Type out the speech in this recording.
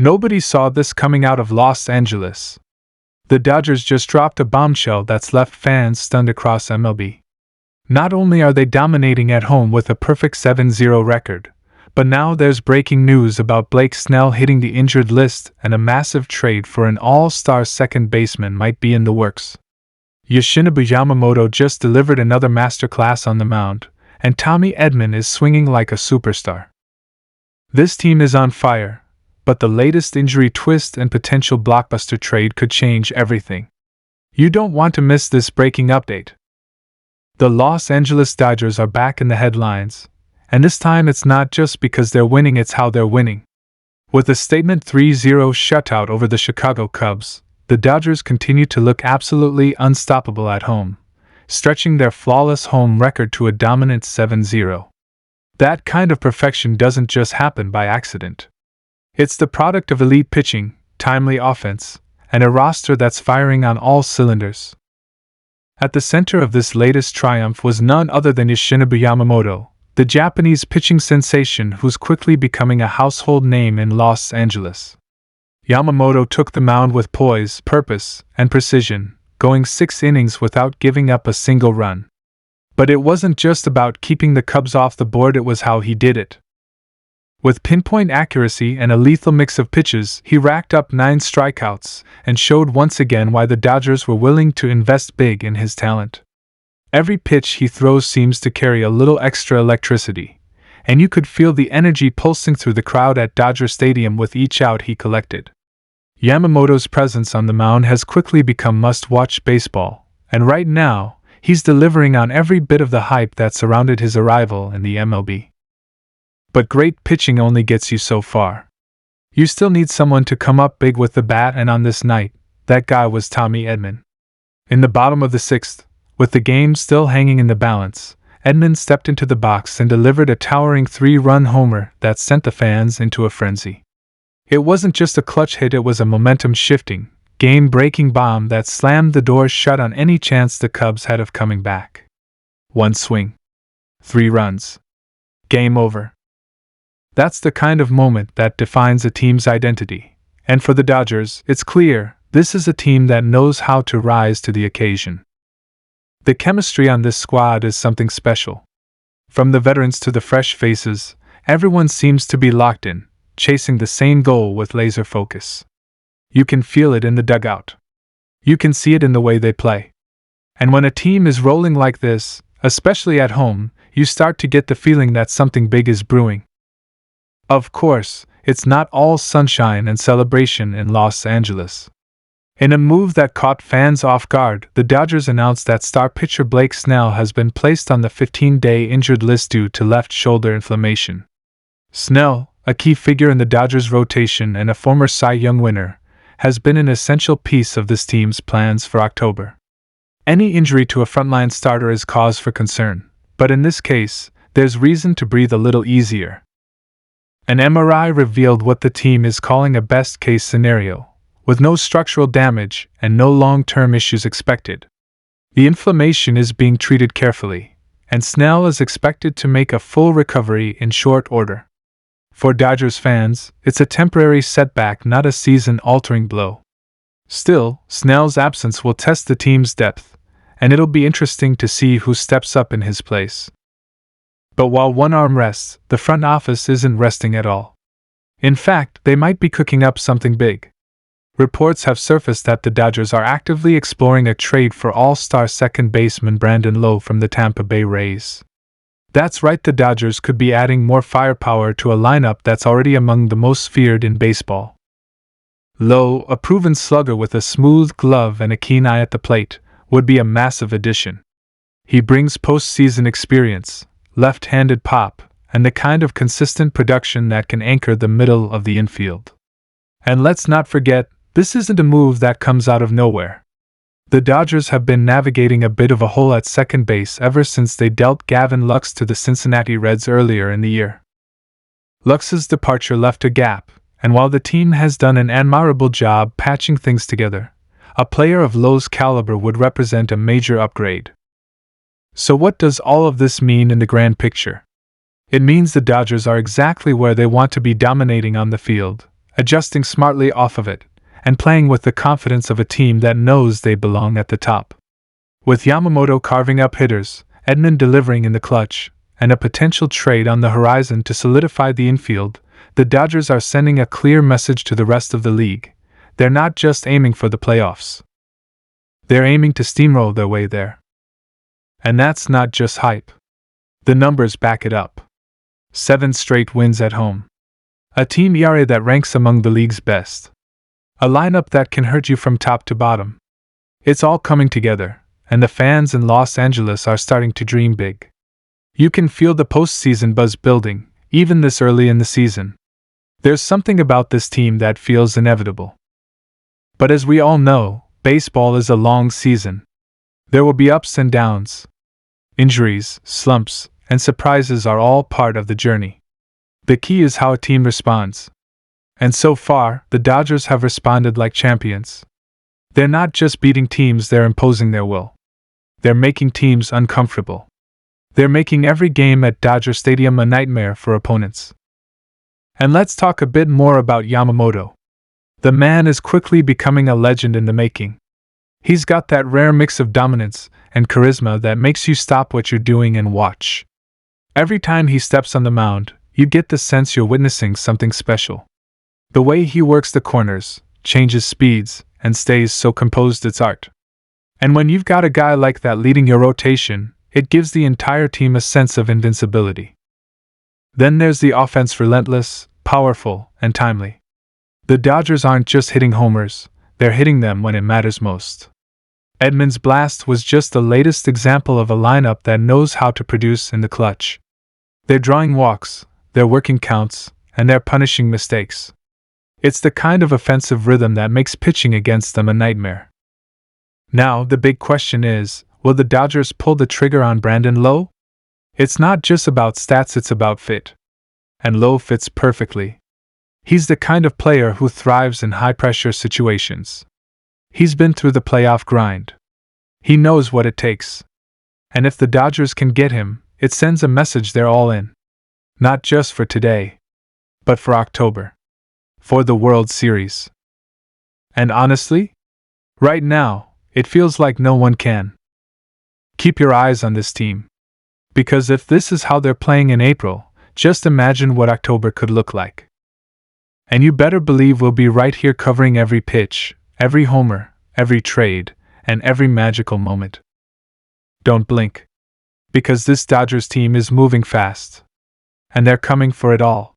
Nobody saw this coming out of Los Angeles. The Dodgers just dropped a bombshell that's left fans stunned across MLB. Not only are they dominating at home with a perfect 7-0 record, but now there's breaking news about Blake Snell hitting the injured list and a massive trade for an all-star second baseman might be in the works. Yoshinobu Yamamoto just delivered another masterclass on the mound, and Tommy Edman is swinging like a superstar. This team is on fire, but the latest injury twist and potential blockbuster trade could change everything. You don't want to miss this breaking update. The Los Angeles Dodgers are back in the headlines, and this time it's not just because they're winning, it's how they're winning. With a statement 3-0 shutout over the Chicago Cubs, the Dodgers continue to look absolutely unstoppable at home, stretching their flawless home record to a dominant 7-0. That kind of perfection doesn't just happen by accident. It's the product of elite pitching, timely offense, and a roster that's firing on all cylinders. At the center of this latest triumph was none other than Yoshinobu Yamamoto, the Japanese pitching sensation who's quickly becoming a household name in Los Angeles. Yamamoto took the mound with poise, purpose, and precision, going 6 innings without giving up a single run. But it wasn't just about keeping the Cubs off the board, it was how he did it. With pinpoint accuracy and a lethal mix of pitches, he racked up 9 strikeouts and showed once again why the Dodgers were willing to invest big in his talent. Every pitch he throws seems to carry a little extra electricity, and you could feel the energy pulsing through the crowd at Dodger Stadium with each out he collected. Yamamoto's presence on the mound has quickly become must-watch baseball, and right now, he's delivering on every bit of the hype that surrounded his arrival in the MLB. But great pitching only gets you so far. You still need someone to come up big with the bat, and on this night, that guy was Tommy Edman. In the bottom of the 6th, with the game still hanging in the balance, Edman stepped into the box and delivered a towering 3-run homer that sent the fans into a frenzy. It wasn't just a clutch hit, it was a momentum-shifting, game-breaking bomb that slammed the doors shut on any chance the Cubs had of coming back. 1 swing. 3 runs. Game over. That's the kind of moment that defines a team's identity. And for the Dodgers, it's clear, this is a team that knows how to rise to the occasion. The chemistry on this squad is something special. From the veterans to the fresh faces, everyone seems to be locked in, chasing the same goal with laser focus. You can feel it in the dugout. You can see it in the way they play. And when a team is rolling like this, especially at home, you start to get the feeling that something big is brewing. Of course, it's not all sunshine and celebration in Los Angeles. In a move that caught fans off guard, the Dodgers announced that star pitcher Blake Snell has been placed on the 15-day injured list due to left shoulder inflammation. Snell, a key figure in the Dodgers rotation and a former Cy Young winner, has been an essential piece of this team's plans for October. Any injury to a frontline starter is cause for concern, but in this case, there's reason to breathe a little easier. An MRI revealed what the team is calling a best-case scenario, with no structural damage and no long-term issues expected. The inflammation is being treated carefully, and Snell is expected to make a full recovery in short order. For Dodgers fans, it's a temporary setback, not a season-altering blow. Still, Snell's absence will test the team's depth, and it'll be interesting to see who steps up in his place. But while one arm rests, the front office isn't resting at all. In fact, they might be cooking up something big. Reports have surfaced that the Dodgers are actively exploring a trade for all-star second baseman Brandon Lowe from the Tampa Bay Rays. That's right, the Dodgers could be adding more firepower to a lineup that's already among the most feared in baseball. Lowe, a proven slugger with a smooth glove and a keen eye at the plate, would be a massive addition. He brings postseason experience, left-handed pop, and the kind of consistent production that can anchor the middle of the infield. And let's not forget, this isn't a move that comes out of nowhere. The Dodgers have been navigating a bit of a hole at second base ever since they dealt Gavin Lux to the Cincinnati Reds earlier in the year. Lux's departure left a gap, and while the team has done an admirable job patching things together, a player of Lowe's caliber would represent a major upgrade. So what does all of this mean in the grand picture? It means the Dodgers are exactly where they want to be, dominating on the field, adjusting smartly off of it, and playing with the confidence of a team that knows they belong at the top. With Yamamoto carving up hitters, Edman delivering in the clutch, and a potential trade on the horizon to solidify the infield, the Dodgers are sending a clear message to the rest of the league. They're not just aiming for the playoffs. They're aiming to steamroll their way there. And that's not just hype. The numbers back it up. 7 straight wins at home. A team ERA that ranks among the league's best. A lineup that can hurt you from top to bottom. It's all coming together, and the fans in Los Angeles are starting to dream big. You can feel the postseason buzz building, even this early in the season. There's something about this team that feels inevitable. But as we all know, baseball is a long season. There will be ups and downs. Injuries, slumps, and surprises are all part of the journey. The key is how a team responds. And so far, the Dodgers have responded like champions. They're not just beating teams, they're imposing their will. They're making teams uncomfortable. They're making every game at Dodger Stadium a nightmare for opponents. And let's talk a bit more about Yamamoto. The man is quickly becoming a legend in the making. He's got that rare mix of dominance and charisma that makes you stop what you're doing and watch. Every time he steps on the mound, you get the sense you're witnessing something special. The way he works the corners, changes speeds, and stays so composed, it's art. And when you've got a guy like that leading your rotation, it gives the entire team a sense of invincibility. Then there's the offense, relentless, powerful, and timely. The Dodgers aren't just hitting homers, they're hitting them when it matters most. Edman's blast was just the latest example of a lineup that knows how to produce in the clutch. They're drawing walks, they're working counts, and they're punishing mistakes. It's the kind of offensive rhythm that makes pitching against them a nightmare. Now, the big question is, will the Dodgers pull the trigger on Brandon Lowe? It's not just about stats, it's about fit. And Lowe fits perfectly. He's the kind of player who thrives in high-pressure situations. He's been through the playoff grind. He knows what it takes. And if the Dodgers can get him, it sends a message they're all in. Not just for today, but for October. For the World Series. And honestly, right now, it feels like no one can. Keep your eyes on this team. Because if this is how they're playing in April, just imagine what October could look like. And you better believe we'll be right here covering every pitch, every homer, every trade, and every magical moment. Don't blink. Because this Dodgers team is moving fast. And they're coming for it all.